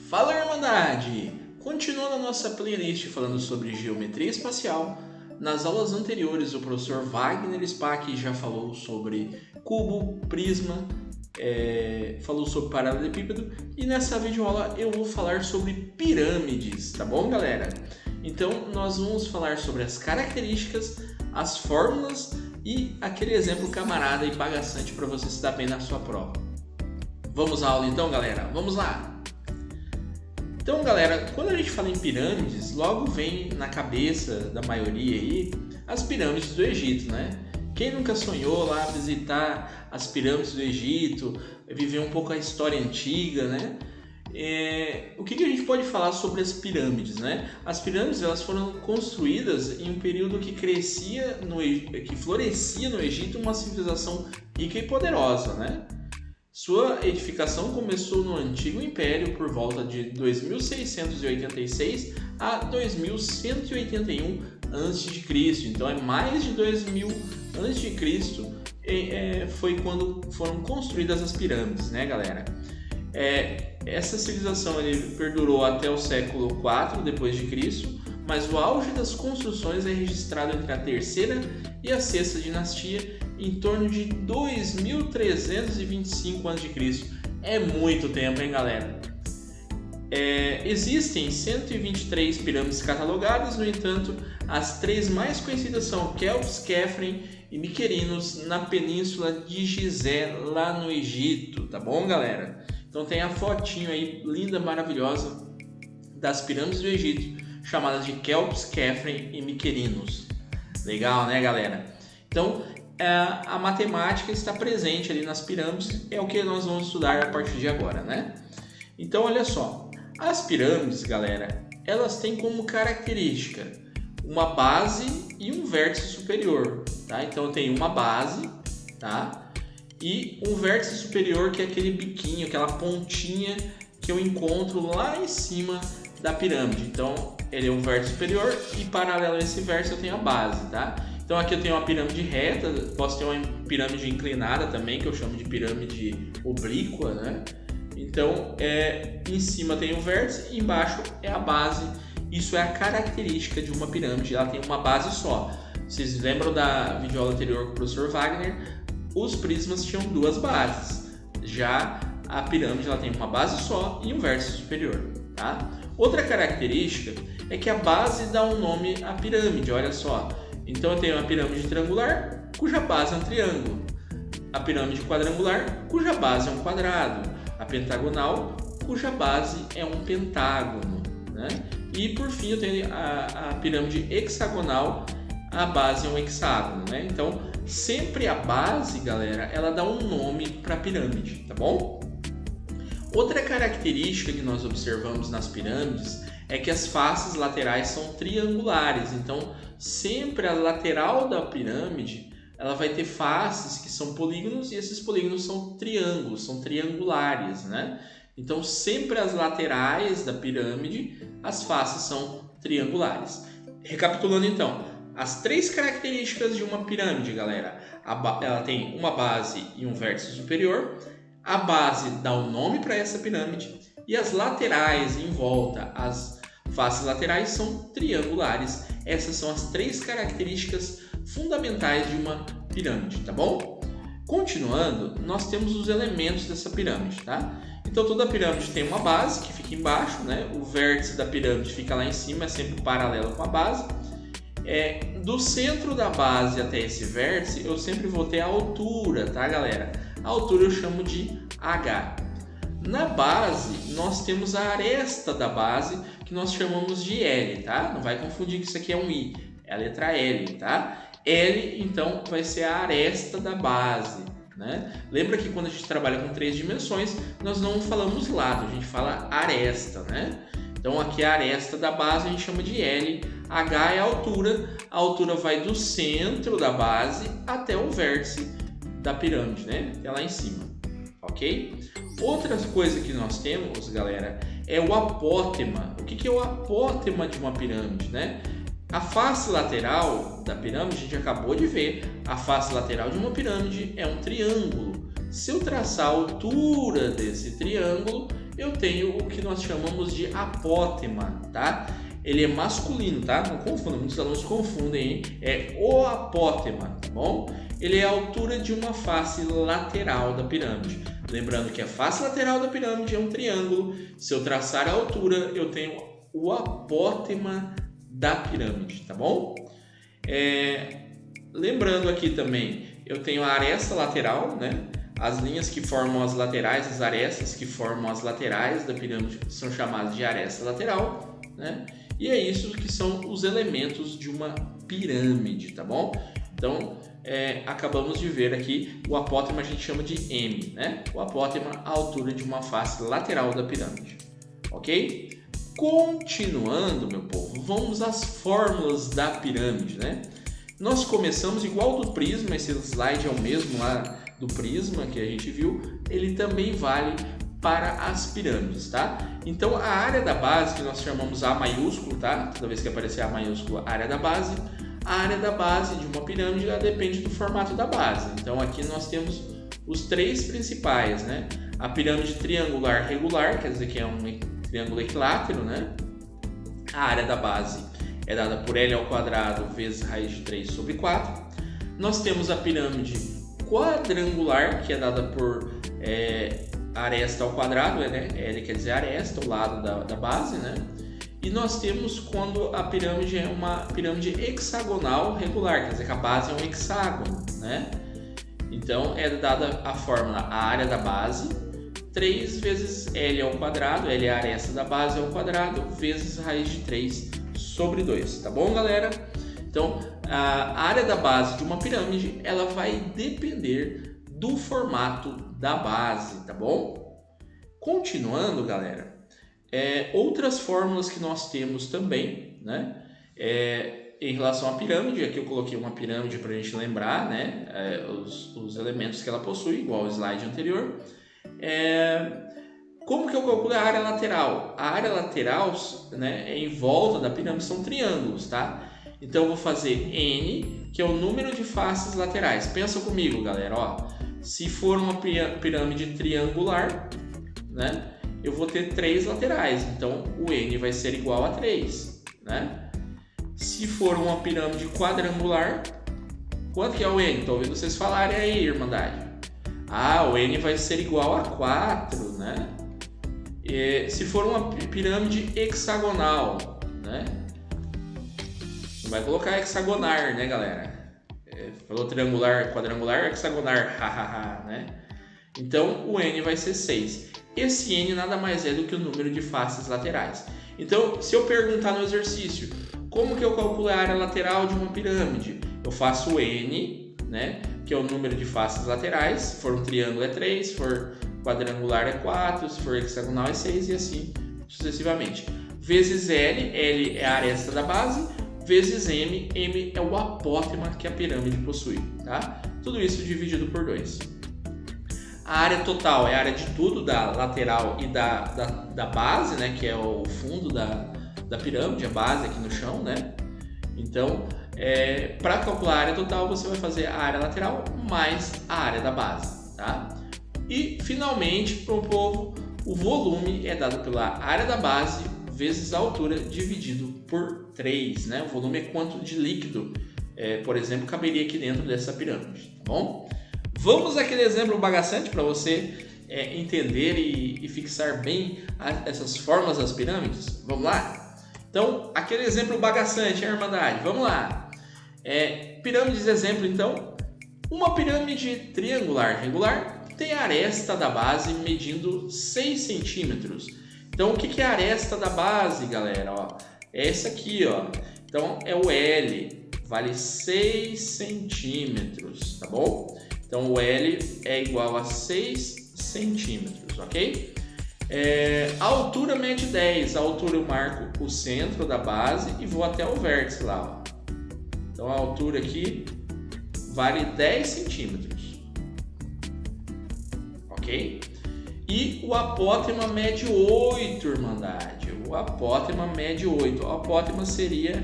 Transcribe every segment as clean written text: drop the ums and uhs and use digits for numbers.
Fala, Irmandade! Continuando a nossa playlist falando sobre geometria espacial, nas aulas anteriores o professor Wagner Spack já falou sobre cubo, prisma, falou sobre paralelepípedo e nessa videoaula eu vou falar sobre pirâmides, tá bom, galera? Então nós vamos falar sobre as características, as fórmulas e aquele exemplo camarada e bagaçante para você se dar bem na sua prova. Vamos à aula então, galera? Vamos lá! Então, galera, quando a gente fala em pirâmides, logo vem na cabeça da maioria aí as pirâmides do Egito, né? Quem nunca sonhou lá visitar as pirâmides do Egito, viver um pouco a história antiga, né? O que a gente pode falar sobre as pirâmides, né? As pirâmides elas foram construídas em um período que que florescia no Egito uma civilização rica e poderosa, né? Sua edificação começou no Antigo Império por volta de 2686 a 2181 a.C. Então é mais de 2000 a.C. Foi quando foram construídas as pirâmides, né, galera? Essa civilização perdurou até o século IV depois de Cristo, mas o auge das construções é registrado entre a terceira e a sexta dinastia, em torno de 2325 a.C. É muito tempo, hein, galera? Existem 123 pirâmides catalogadas, no entanto, as três mais conhecidas são Quéops, Quéfren e Miquerinos, na península de Gizé, lá no Egito, tá bom, galera? Então tem a fotinho aí, linda, maravilhosa, das pirâmides do Egito, chamadas de Quéops, Quéfren e Miquerinos. Legal, né, galera? Então, a matemática está presente ali nas pirâmides, é o que nós vamos estudar a partir de agora, né? Então, olha só, as pirâmides, galera, elas têm como característica uma base e um vértice superior, tá? Então, tem uma base, tá? E um vértice superior, que é aquele biquinho, aquela pontinha que eu encontro lá em cima da pirâmide. Então, ele é um vértice superior e paralelo a esse vértice eu tenho a base, tá? Então aqui eu tenho uma pirâmide reta, posso ter uma pirâmide inclinada também, que eu chamo de pirâmide oblíqua, né? Então, em cima tem o vértice e embaixo é a base. Isso é a característica de uma pirâmide, ela tem uma base só. Vocês lembram da videoaula anterior com o professor Wagner? Os prismas tinham duas bases. Já a pirâmide ela tem uma base só e um vértice superior, tá? Outra característica é que a base dá um nome à pirâmide, olha só. Então eu tenho uma pirâmide triangular, cuja base é um triângulo. A pirâmide quadrangular, cuja base é um quadrado. A pentagonal, cuja base é um pentágono, né? E por fim eu tenho a pirâmide hexagonal, a base é um hexágono, né? Então sempre a base, galera, ela dá um nome para a pirâmide, tá bom? Outra característica que nós observamos nas pirâmides é que as faces laterais são triangulares. Então, sempre a lateral da pirâmide ela vai ter faces que são polígonos e esses polígonos são triângulos, são triangulares, né? Então, sempre as laterais da pirâmide, as faces são triangulares. Recapitulando então, as três características de uma pirâmide, galera. Ela tem uma base e um vértice superior. A base dá o nome para essa pirâmide e as laterais em volta, as faces laterais são triangulares. Essas são as três características fundamentais de uma pirâmide, tá bom? Continuando, nós temos os elementos dessa pirâmide, tá? Então toda pirâmide tem uma base que fica embaixo, né? O vértice da pirâmide fica lá em cima, é sempre paralelo com a base. Do centro da base até esse vértice, eu sempre vou ter a altura, tá, galera? A altura eu chamo de H. Na base, nós temos a aresta da base, que nós chamamos de L, tá? Não vai confundir que isso aqui é um I, é a letra L, tá? L, então, vai ser a aresta da base, né? Lembra que quando a gente trabalha com três dimensões, nós não falamos lado, a gente fala aresta, né? Então, aqui a aresta da base a gente chama de L, H é a altura vai do centro da base até o vértice da pirâmide, né? Até lá em cima, ok? Outra coisa que nós temos, galera, é o apótema. O que é o apótema de uma pirâmide, né? A face lateral da pirâmide, a gente acabou de ver, a face lateral de uma pirâmide é um triângulo. Se eu traçar a altura desse triângulo, eu tenho o que nós chamamos de apótema, tá? Ele é masculino, tá? Não confunda, muitos alunos confundem, hein? É o apótema, tá bom? Ele é a altura de uma face lateral da pirâmide. Lembrando que a face lateral da pirâmide é um triângulo. Se eu traçar a altura, eu tenho o apótema da pirâmide, tá bom? Lembrando aqui também, eu tenho a aresta lateral, né? As linhas que formam as laterais, as arestas que formam as laterais da pirâmide são chamadas de aresta lateral, né? E é isso que são os elementos de uma pirâmide, tá bom? Então, acabamos de ver aqui, o apótema a gente chama de M, né? O apótema, a altura de uma face lateral da pirâmide, ok? Continuando, meu povo, vamos às fórmulas da pirâmide, né? Nós começamos igual do prisma, esse slide é o mesmo lá do prisma que a gente viu, ele também vale para as pirâmides, tá? Então, a área da base, que nós chamamos A maiúsculo, tá? Toda vez que aparecer A maiúsculo, área da base. A área da base de uma pirâmide, ela depende do formato da base. Então, aqui nós temos os três principais, né? A pirâmide triangular regular, quer dizer que é um triângulo equilátero, né? A área da base é dada por L ao quadrado vezes raiz de 3 sobre 4. Nós temos a pirâmide quadrangular, que é dada por aresta ao quadrado, né? L quer dizer aresta, o lado da base, né? E nós temos quando a pirâmide é uma pirâmide hexagonal regular, quer dizer que a base é um hexágono, né? Então é dada a fórmula a área da base, 3 vezes L ao quadrado, L é a aresta da base ao quadrado, vezes raiz de 3 sobre 2, tá bom, galera? Então, a área da base de uma pirâmide, ela vai depender do formato da base, tá bom? Continuando, galera, outras fórmulas que nós temos também, né? Em relação à pirâmide, aqui eu coloquei uma pirâmide para a gente lembrar, né? Os elementos que ela possui, igual ao slide anterior. Como que eu calculo a área lateral? A área lateral, né, em volta da pirâmide são triângulos, tá? Então eu vou fazer N, que é o número de faces laterais. Pensa comigo, galera, ó. Se for uma pirâmide triangular, né, eu vou ter 3 laterais. Então o N vai ser igual a 3, né? Se for uma pirâmide quadrangular, quanto que é o N? Estou ouvindo vocês falarem aí, Irmandade. O N vai ser igual a 4, né? Se for uma pirâmide hexagonal, né? Não vai colocar hexagonar, né, galera? Falou triangular, quadrangular, hexagonar, hahaha, né? Então, o N vai ser 6. Esse N nada mais é do que o número de faces laterais. Então, se eu perguntar no exercício, como que eu calculo a área lateral de uma pirâmide? Eu faço o N, né, que é o número de faces laterais. Se for um triângulo é 3, se for quadrangular é 4, se for hexagonal é 6 e assim sucessivamente. Vezes L, L é a aresta da base, vezes M, M é o apótema que a pirâmide possui, tá? Tudo isso dividido por 2. A área total é a área de tudo, da lateral e da base, né, que é o fundo da pirâmide, a base aqui no chão, né? Então, para calcular a área total, você vai fazer a área lateral mais a área da base, tá? E, finalmente, para o povo, o volume é dado pela área da base vezes a altura dividido por 3, né? O volume é quanto de líquido, por exemplo, caberia aqui dentro dessa pirâmide, tá bom? Vamos àquele exemplo bagaçante para você entender e fixar bem essas formas das pirâmides? Vamos lá? Então, aquele exemplo bagaçante, Irmandade, vamos lá. Pirâmides exemplo, então. Uma pirâmide triangular regular tem a aresta da base medindo 6 centímetros. Então, o que é a aresta da base, galera? Ó, é essa aqui, ó. Então, é o L, vale 6 centímetros, tá bom? Então, o L é igual a 6 centímetros, ok? A altura mede 10. A altura eu marco o centro da base e vou até o vértice lá, ó. Então, a altura aqui vale 10 centímetros, ok? E o apótema mede 8, Irmandade. O apótema mede 8. O apótema seria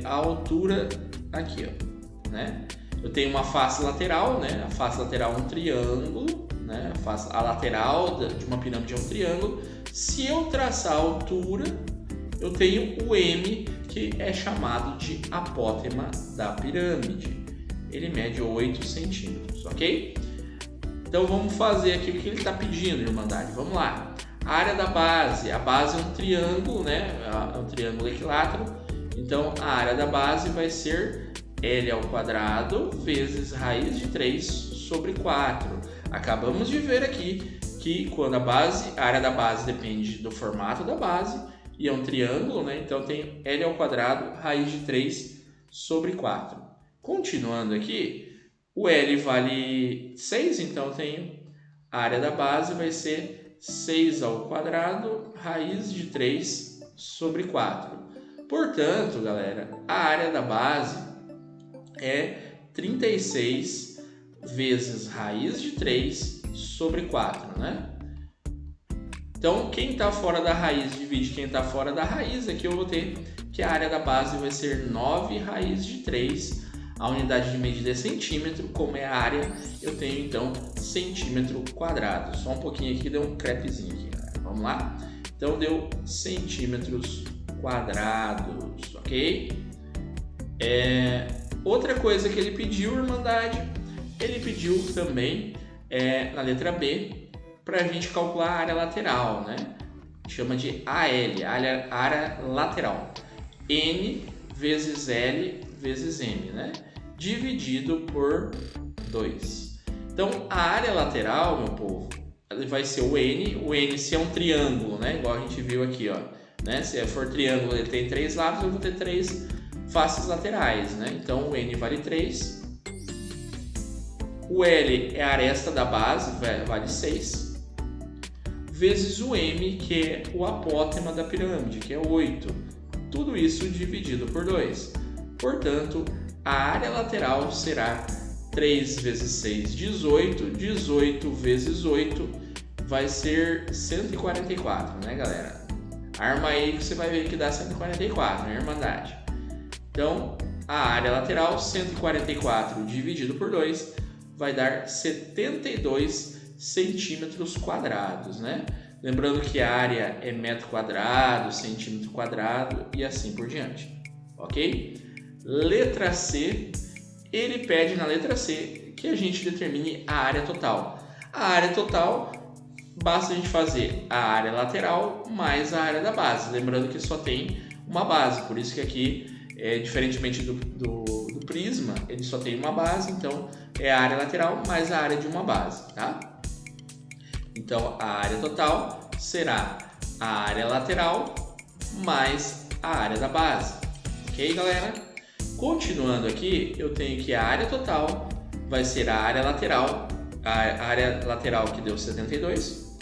a altura aqui, ó, né? Eu tenho uma face lateral, né? A face lateral é um triângulo, né? A faço a lateral de uma pirâmide é um triângulo. Se eu traçar a altura, eu tenho o M, que é chamado de apótema da pirâmide. Ele mede 8 centímetros, ok? Então vamos fazer aqui o que ele está pedindo, Irmandade. Vamos lá. A área da base. A base é um triângulo, né? É um triângulo equilátero. Então a área da base vai ser L ao quadrado vezes raiz de 3 sobre 4. Acabamos de ver aqui que quando a área da base depende do formato da base e é um triângulo, né? Então tem L ao quadrado raiz de 3 sobre 4. Continuando aqui, o L vale 6, então eu tenho a área da base vai ser 6 ao quadrado raiz de 3 sobre 4. Portanto, galera, a área da base é 36 vezes raiz de 3 sobre 4, né? Então, quem está fora da raiz divide quem está fora da raiz. Aqui eu vou ter que a área da base vai ser 9 raiz de 3. A unidade de medida é centímetro. Como é a área, eu tenho então centímetro quadrado. Só um pouquinho aqui, deu um crepezinho aqui, galera. Vamos lá? Então, deu centímetros quadrados, ok? Outra coisa que ele pediu, Irmandade, ele pediu também na letra B para a gente calcular a área lateral, né? Chama de AL, área lateral. N vezes L vezes M, né? Dividido por 2. Então, a área lateral, meu povo, vai ser o N se é um triângulo, né? Igual a gente viu aqui, ó. Né? Se for triângulo, ele tem 3 lados, eu vou ter 3 faces laterais, né? Então, o N vale 3. O L é a aresta da base, vale 6. Vezes o M, que é o apótema da pirâmide, que é 8. Tudo isso dividido por 2. Portanto, a área lateral será 3 vezes 6, 18. 18 vezes 8 vai ser 144, né, galera? Arma aí que você vai ver que dá 144, né, Irmandade? Então, a área lateral, 144 dividido por 2, vai dar 72 centímetros quadrados, né? Lembrando que a área é metro quadrado, centímetro quadrado e assim por diante, ok? Letra C, ele pede na letra C que a gente determine a área total. A área total, basta a gente fazer a área lateral mais a área da base. Lembrando que só tem uma base, por isso que aqui, diferentemente do prisma, ele só tem uma base, então é a área lateral mais a área de uma base, tá? Então, a área total será a área lateral mais a área da base. Ok, galera? Continuando aqui, eu tenho que a área total vai ser a área lateral que deu 72,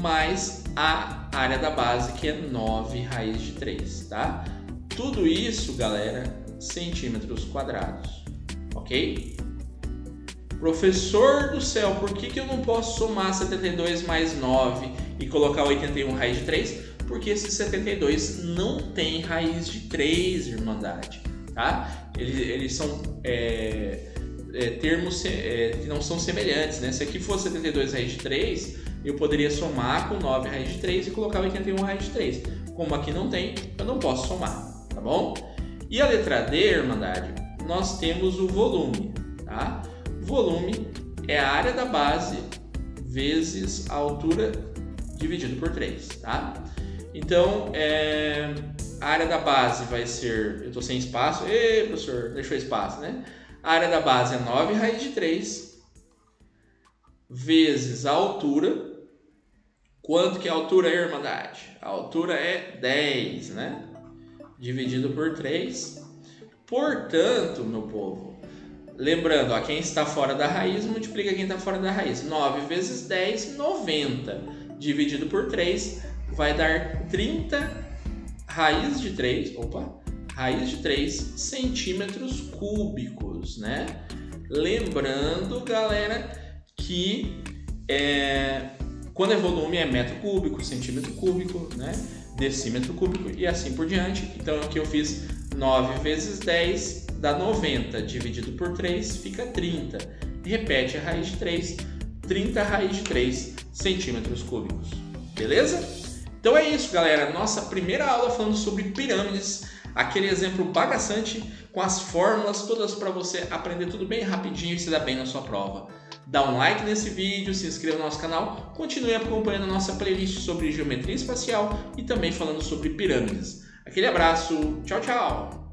mais a área da base, que é 9 raiz de 3, tá? Tudo isso, galera, centímetros quadrados, ok? Professor do céu, por que eu não posso somar 72 mais 9 e colocar 81 raiz de 3? Porque esse 72 não tem raiz de 3, Irmandade, tá? Eles são termos que não são semelhantes, né? Se aqui fosse 72 raiz de 3, eu poderia somar com 9 raiz de 3 e colocar 81 raiz de 3. Como aqui não tem, eu não posso somar, tá bom? E a letra D, Irmandade, nós temos o volume, tá? Volume é a área da base vezes a altura dividido por 3, tá? Então, a área da base vai ser... Eu estou sem espaço. Ei, professor, deixou espaço, né? A área da base é 9 raiz de 3 vezes a altura. Quanto que é a altura, Irmandade? A altura é 10, né? Dividido por 3. Portanto, meu povo, lembrando, ó, quem está fora da raiz multiplica quem está fora da raiz. 9 vezes 10, 90. Dividido por 3 vai dar 30 raiz de 3 centímetros cúbicos, né? Lembrando, galera, que quando é volume é metro cúbico, centímetro cúbico, né? Decímetro cúbico e assim por diante. Então aqui eu fiz 9 vezes 10 dá 90, dividido por 3 fica 30. Repete a raiz de 3, 30 raiz de 3 centímetros cúbicos. Beleza? Então é isso, galera. Nossa primeira aula falando sobre pirâmides, aquele exemplo bagaçante com as fórmulas todas para você aprender tudo bem rapidinho e se dar bem na sua prova. Dá um like nesse vídeo, se inscreva no nosso canal, continue acompanhando a nossa playlist sobre geometria espacial e também falando sobre pirâmides. Aquele abraço, tchau, tchau!